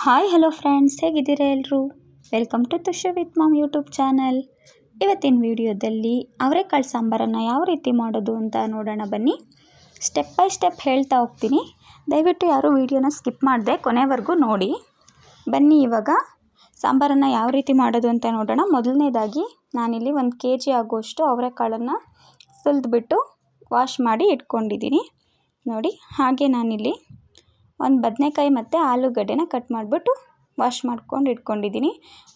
Hi hello friends, ಹೇಗಿದ್ದೀರಾ ಎಲ್ಲರೂ? Welcome to Tushu with mom YouTube channel. ಇವತ್ತಿನ ವಿಡಿಯೋದಲ್ಲಿ ಅವರೆಕಾಳು ಸಾಂಬಾರನ್ನು ಯಾವ ರೀತಿ ಮಾಡೋದು ಅಂತ ನೋಡೋಣ ಬನ್ನಿ. ಸ್ಟೆಪ್ ಬೈ ಸ್ಟೆಪ್ ಹೇಳ್ತಾ ಹೋಗ್ತೀನಿ. ದಯವಿಟ್ಟು ಯಾರೂ ವಿಡಿಯೋನ ಸ್ಕಿಪ್ ಮಾಡದೆ ಕೊನೆವರೆಗೂ ನೋಡಿ. ಬನ್ನಿ ಇವಾಗ ಸಾಂಬಾರನ್ನು ಯಾವ ರೀತಿ ಮಾಡೋದು ಅಂತ ನೋಡೋಣ. ಮೊದಲನೇದಾಗಿ ನಾನಿಲ್ಲಿ 1 kg ಆಗುವಷ್ಟು ಅವರೆಕಾಳನ್ನು ಸುಲಿದ್ಬಿಟ್ಟು ವಾಶ್ ಮಾಡಿ ಇಟ್ಕೊಂಡಿದ್ದೀನಿ ನೋಡಿ. ಹಾಗೆ ನಾನಿಲ್ಲಿ ಒಂದು ಬದನೆಕಾಯಿ ಮತ್ತು ಆಲೂಗಡ್ಡೆನ ಕಟ್ ಮಾಡಿಬಿಟ್ಟು ವಾಶ್ ಮಾಡ್ಕೊಂಡು ಇಟ್ಕೊಂಡಿದ್ದೀನಿ.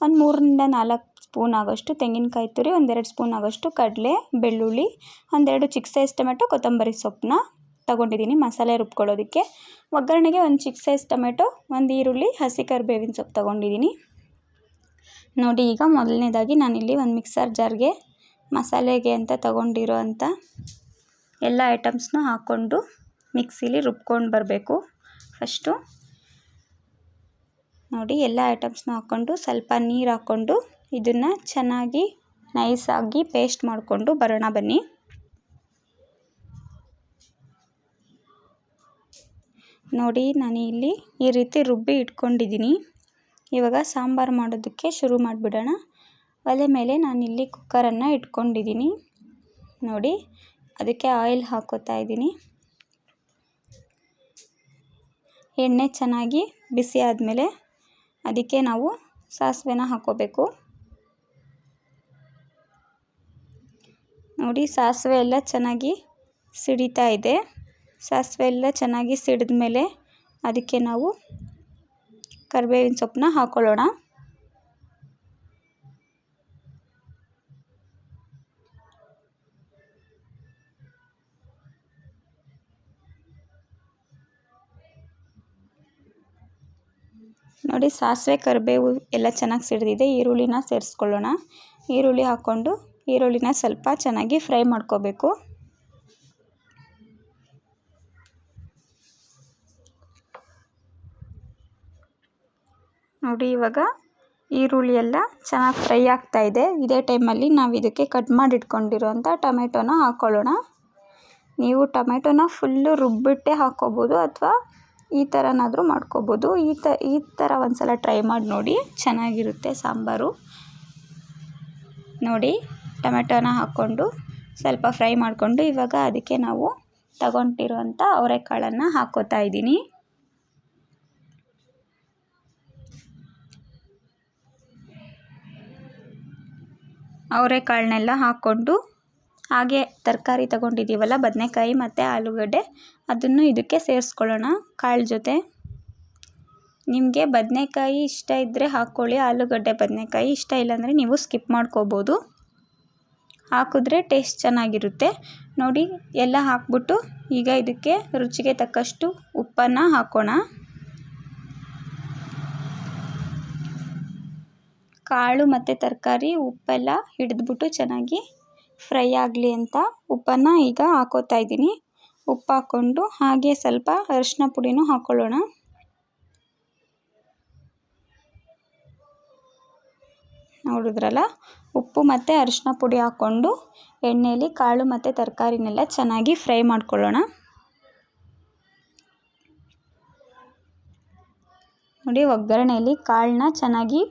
ಒಂದು 3ರಿಂದ 4 ಸ್ಪೂನ್ ಆಗೋಷ್ಟು ತೆಂಗಿನಕಾಯಿ ತುರಿ, 1-2 ಸ್ಪೂನ್ ಆಗೋಷ್ಟು ಕಡಲೆ, ಬೆಳ್ಳುಳ್ಳಿ, 1-2 ಚಿಕ್ಕ ಸೈಜ್ ಟೊಮೆಟೊ, ಕೊತ್ತಂಬರಿ ಸೊಪ್ಪನ್ನ ತೊಗೊಂಡಿದ್ದೀನಿ ಮಸಾಲೆ ರುಬ್ಕೊಳ್ಳೋದಕ್ಕೆ. ಒಗ್ಗರಣೆಗೆ 1 ಚಿಕ್ಕ ಸೈಜ್ ಟೊಮೆಟೊ, 1 ಈರುಳ್ಳಿ, ಹಸಿ ಕರಿಬೇವಿನ ಸೊಪ್ಪು ತೊಗೊಂಡಿದ್ದೀನಿ ನೋಡಿ. ಈಗ ಮೊದಲನೇದಾಗಿ ನಾನಿಲ್ಲಿ ಒಂದು ಮಿಕ್ಸರ್ ಜಾರ್ಗೆ ಮಸಾಲೆಗೆ ಅಂತ ತೊಗೊಂಡಿರೋ ಅಂಥ ಎಲ್ಲ ಐಟಮ್ಸ್ನೂ ಹಾಕ್ಕೊಂಡು ಮಿಕ್ಸಿಲಿ ರುಬ್ಕೊಂಡು ಬರಬೇಕು. ಫಸ್ಟು ನೋಡಿ, ಎಲ್ಲ ಐಟಮ್ಸ್ನ ಹಾಕ್ಕೊಂಡು ಸ್ವಲ್ಪ ನೀರು ಹಾಕ್ಕೊಂಡು ಇದನ್ನು ಚೆನ್ನಾಗಿ ನೈಸಾಗಿ ಪೇಸ್ಟ್ ಮಾಡಿಕೊಂಡು ಬರೋಣ ಬನ್ನಿ. ನೋಡಿ, ನಾನು ಇಲ್ಲಿ ಈ ರೀತಿ ರುಬ್ಬಿ ಇಟ್ಕೊಂಡಿದ್ದೀನಿ. ಇವಾಗ ಸಾಂಬಾರು ಮಾಡೋದಕ್ಕೆ ಶುರು ಮಾಡಿಬಿಡೋಣ. ಒಲೆ ಮೇಲೆ ನಾನಿಲ್ಲಿ ಕುಕ್ಕರನ್ನು ಇಟ್ಕೊಂಡಿದ್ದೀನಿ ನೋಡಿ. ಅದಕ್ಕೆ ಆಯಿಲ್ ಹಾಕೋತಾ ಇದ್ದೀನಿ. ಎಣ್ಣೆ ಚೆನ್ನಾಗಿ ಬಿಸಿ ಆದಮೇಲೆ ಅದಕ್ಕೆ ನಾವು ಸಾಸಿವೆನ ಹಾಕ್ಕೋಬೇಕು ನೋಡಿ. ಸಾಸಿವೆ ಎಲ್ಲ ಚೆನ್ನಾಗಿ ಸಿಡಿತಾ ಇದೆ. ಸಾಸಿವೆ ಎಲ್ಲ ಚೆನ್ನಾಗಿ ಸಿಡಿದ ಮೇಲೆ ಅದಕ್ಕೆ ನಾವು ಕರಿಬೇವಿನ ಸೊಪ್ಪನ್ನ ಹಾಕ್ಕೊಳ್ಳೋಣ. ನೋಡಿ, ಸಾಸಿವೆ ಕರಿಬೇವು ಎಲ್ಲ ಚೆನ್ನಾಗಿ ಸಿಡಿದಿದೆ. ಈರುಳ್ಳಿನ ಸೇರಿಸ್ಕೊಳ್ಳೋಣ. ಈರುಳ್ಳಿ ಹಾಕ್ಕೊಂಡು ಈರುಳ್ಳಿನ ಸ್ವಲ್ಪ ಚೆನ್ನಾಗಿ ಫ್ರೈ ಮಾಡ್ಕೋಬೇಕು. ನೋಡಿ, ಇವಾಗ ಈರುಳ್ಳಿ ಎಲ್ಲ ಚೆನ್ನಾಗಿ ಫ್ರೈ ಆಗ್ತಾ ಇದೆ. ಇದೇ ಟೈಮಲ್ಲಿ ನಾವು ಇದಕ್ಕೆ ಕಟ್ ಮಾಡಿ ಇಟ್ಕೊಂಡಿರೋಂಥ ಟೊಮೆಟೊನ ಹಾಕ್ಕೊಳ್ಳೋಣ. ನೀವು ಟೊಮೆಟೊನ ಫುಲ್ಲು ರುಬ್ಬಿಟ್ಟೆ ಹಾಕ್ಕೋಬೋದು ಅಥವಾ ಈ ಥರನಾದರೂ ಮಾಡ್ಕೋಬೋದು. ಈ ಥರ ಒಂದು ಸಲ ಟ್ರೈ ಮಾಡಿ ನೋಡಿ, ಚೆನ್ನಾಗಿರುತ್ತೆ ಸಾಂಬಾರು ನೋಡಿ. ಟೊಮೆಟೊನ ಹಾಕ್ಕೊಂಡು ಸ್ವಲ್ಪ ಫ್ರೈ ಮಾಡಿಕೊಂಡು ಇವಾಗ ಅದಕ್ಕೆ ನಾವು ತಗೊಂಡಿರೋಂಥ ಅವರೆಕಾಳನ್ನು ಹಾಕ್ಕೋತಾ ಇದ್ದೀನಿ. ಅವರೆಕಾಳನ್ನೆಲ್ಲ ಹಾಕ್ಕೊಂಡು ಹಾಗೆ ತರಕಾರಿ ತಗೊಂಡಿದ್ದೀವಲ್ಲ, ಬದನೆಕಾಯಿ ಮತ್ತು ಆಲೂಗಡ್ಡೆ, ಅದನ್ನು ಇದಕ್ಕೆ ಸೇರಿಸ್ಕೊಳ್ಳೋಣ ಕಾಳು ಜೊತೆ. ನಿಮಗೆ ಬದನೆಕಾಯಿ ಇಷ್ಟ ಇದ್ದರೆ ಹಾಕ್ಕೊಳ್ಳಿ, ಆಲೂಗಡ್ಡೆ ಬದನೆಕಾಯಿ ಇಷ್ಟ ಇಲ್ಲಾಂದರೆ ನೀವು ಸ್ಕಿಪ್ ಮಾಡ್ಕೋಬೋದು. ಹಾಕಿದ್ರೆ ಟೇಸ್ಟ್ ಚೆನ್ನಾಗಿರುತ್ತೆ ನೋಡಿ. ಎಲ್ಲ ಹಾಕ್ಬಿಟ್ಟು ಈಗ ಇದಕ್ಕೆ ರುಚಿಗೆ ತಕ್ಕಷ್ಟು ಉಪ್ಪನ್ನು ಹಾಕೋಣ. ಕಾಳು ಮತ್ತು ತರಕಾರಿ ಉಪ್ಪೆಲ್ಲ ಹಿಡಿದ್ಬಿಟ್ಟು ಚೆನ್ನಾಗಿ ಫ್ರೈ ಆಗಲಿ ಅಂತ ಉಪ್ಪನ್ನು ಈಗ ಹಾಕೋತಾ ಇದ್ದೀನಿ. ಉಪ್ಪು ಹಾಕ್ಕೊಂಡು ಹಾಗೆ ಸ್ವಲ್ಪ ಅರಿಶಿನ ಪುಡಿನೂ ಹಾಕ್ಕೊಳ್ಳೋಣ. ನೋಡಿದ್ರಲ್ಲ, ಉಪ್ಪು ಮತ್ತು ಅರಿಶಿನ ಪುಡಿ ಹಾಕ್ಕೊಂಡು ಎಣ್ಣೆಯಲ್ಲಿ ಕಾಳು ಮತ್ತು ತರಕಾರಿನೆಲ್ಲ ಚೆನ್ನಾಗಿ ಫ್ರೈ ಮಾಡ್ಕೊಳ್ಳೋಣ. ನೋಡಿ, ಒಗ್ಗರಣೆಯಲ್ಲಿ ಕಾಳನ್ನ ಚೆನ್ನಾಗಿ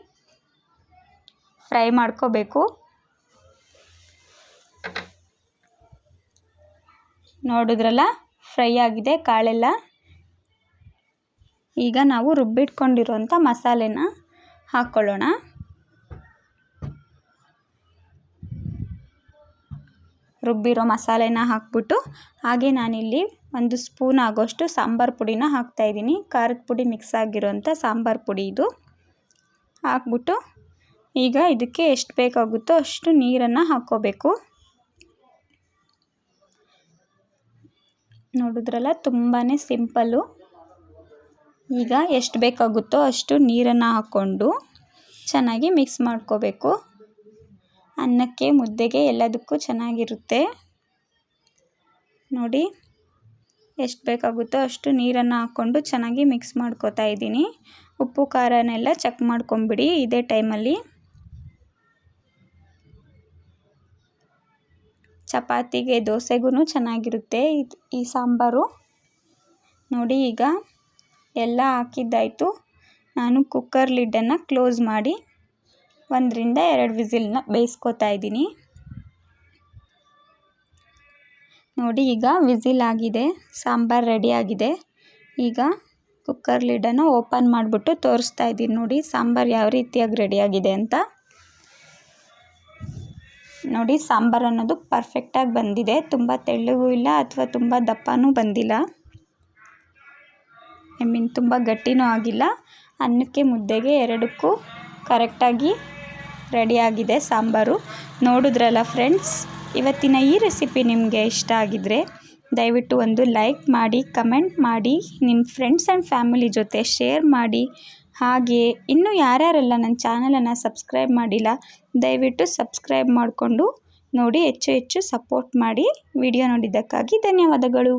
ಫ್ರೈ ಮಾಡ್ಕೋಬೇಕು. ನೋಡಿದ್ರಲ್ಲ, ಫ್ರೈ ಆಗಿದೆ ಕಾಳೆಲ್ಲ. ಈಗ ನಾವು ರುಬ್ಬಿಟ್ಕೊಂಡಿರೋಂಥ ಮಸಾಲೆನ ಹಾಕ್ಕೊಳ್ಳೋಣ. ರುಬ್ಬಿರೋ ಮಸಾಲೆನ ಹಾಕ್ಬಿಟ್ಟು ಹಾಗೆ ನಾನಿಲ್ಲಿ 1 ಸ್ಪೂನ್ ಆಗೋಷ್ಟು ಸಾಂಬಾರು ಪುಡಿನ ಹಾಕ್ತಾಯಿದ್ದೀನಿ. ಖಾರದ ಪುಡಿ ಮಿಕ್ಸ್ ಆಗಿರೋಂಥ ಸಾಂಬಾರು ಪುಡಿ ಇದು ಹಾಕ್ಬಿಟ್ಟು ಈಗ ಇದಕ್ಕೆ ಎಷ್ಟು ಬೇಕಾಗುತ್ತೋ ಅಷ್ಟು ನೀರನ್ನು ಹಾಕ್ಕೋಬೇಕು. ನೋಡಿದ್ರಲ್ಲ, ತುಂಬಾ ಸಿಂಪಲ್ಲು. ಈಗ ಎಷ್ಟು ಬೇಕಾಗುತ್ತೋ ಅಷ್ಟು ನೀರನ್ನು ಹಾಕ್ಕೊಂಡು ಚೆನ್ನಾಗಿ ಮಿಕ್ಸ್ ಮಾಡ್ಕೋಬೇಕು. ಅನ್ನಕ್ಕೆ, ಮುದ್ದೆಗೆ ಎಲ್ಲದಕ್ಕೂ ಚೆನ್ನಾಗಿರುತ್ತೆ ನೋಡಿ. ಎಷ್ಟು ಬೇಕಾಗುತ್ತೋ ಅಷ್ಟು ನೀರನ್ನು ಹಾಕ್ಕೊಂಡು ಚೆನ್ನಾಗಿ ಮಿಕ್ಸ್ ಮಾಡ್ಕೋತಾ ಇದ್ದೀನಿ. ಉಪ್ಪು ಖಾರನೆಲ್ಲ ಚೆಕ್ ಮಾಡ್ಕೊಂಬಿಡಿ ಇದೇ ಟೈಮಲ್ಲಿ. ಚಪಾತಿಗೆ, ದೋಸೆಗೂ ಚೆನ್ನಾಗಿರುತ್ತೆ ಈ ಸಾಂಬಾರು ನೋಡಿ. ಈಗ ಎಲ್ಲ ಹಾಕಿದ್ದಾಯಿತು. ನಾನು ಕುಕ್ಕರ್ ಲಿಡ್ಡನ್ನು ಕ್ಲೋಸ್ ಮಾಡಿ 1 ರಿಂದ 2 ವಿಸಿಲ್ನ ಬೇಯಿಸ್ಕೊತಾ ಇದ್ದೀನಿ. ನೋಡಿ ಈಗ ವಿಸಿಲ್ ಆಗಿದೆ, ಸಾಂಬಾರು ರೆಡಿ ಆಗಿದೆ. ಈಗ ಕುಕ್ಕರ್ ಲಿಡ್ಡನ್ನು ಓಪನ್ ಮಾಡಿಬಿಟ್ಟು ತೋರಿಸ್ತಾ ಇದ್ದೀನಿ ನೋಡಿ ಸಾಂಬಾರು ಯಾವ ರೀತಿಯಾಗಿ ರೆಡಿಯಾಗಿದೆ ಅಂತ. ನೋಡಿ ಸಾಂಬಾರು ಅನ್ನೋದು ಪರ್ಫೆಕ್ಟಾಗಿ ಬಂದಿದೆ, ತುಂಬ ತೆಳ್ಳಗೂ ಇಲ್ಲ ಅಥವಾ ತುಂಬ ದಪ್ಪನೂ ಬಂದಿಲ್ಲ. ತುಂಬ ಗಟ್ಟಿನೂ ಆಗಿಲ್ಲ. ಅನ್ನಕ್ಕೆ ಮುದ್ದೆಗೆ ಎರಡಕ್ಕೂ ಕರೆಕ್ಟಾಗಿ ರೆಡಿಯಾಗಿದೆ ಸಾಂಬಾರು. ನೋಡಿದ್ರಲ್ಲ ಫ್ರೆಂಡ್ಸ್, ಇವತ್ತಿನ ಈ ರೆಸಿಪಿ ನಿಮಗೆ ಇಷ್ಟ ಆಗಿದ್ದರೆ ದಯವಿಟ್ಟು ಒಂದು ಲೈಕ್ ಮಾಡಿ, ಕಮೆಂಟ್ ಮಾಡಿ, ನಿಮ್ಮ ಫ್ರೆಂಡ್ಸ್ ಆ್ಯಂಡ್ ಫ್ಯಾಮಿಲಿ ಜೊತೆ ಶೇರ್ ಮಾಡಿ. ಹಾಗೆ ಇನ್ನೂ ಯಾರ್ಯಾರೆಲ್ಲ ನನ್ನ ಚಾನಲನ್ನು ಸಬ್ಸ್ಕ್ರೈಬ್ ಮಾಡಿಲ್ಲ ದಯವಿಟ್ಟು ಸಬ್ಸ್ಕ್ರೈಬ್ ಮಾಡಿಕೊಂಡು ನೋಡಿ, ಹೆಚ್ಚು ಹೆಚ್ಚು ಸಪೋರ್ಟ್ ಮಾಡಿ. ವಿಡಿಯೋ ನೋಡಿದ್ದಕ್ಕಾಗಿ ಧನ್ಯವಾದಗಳು.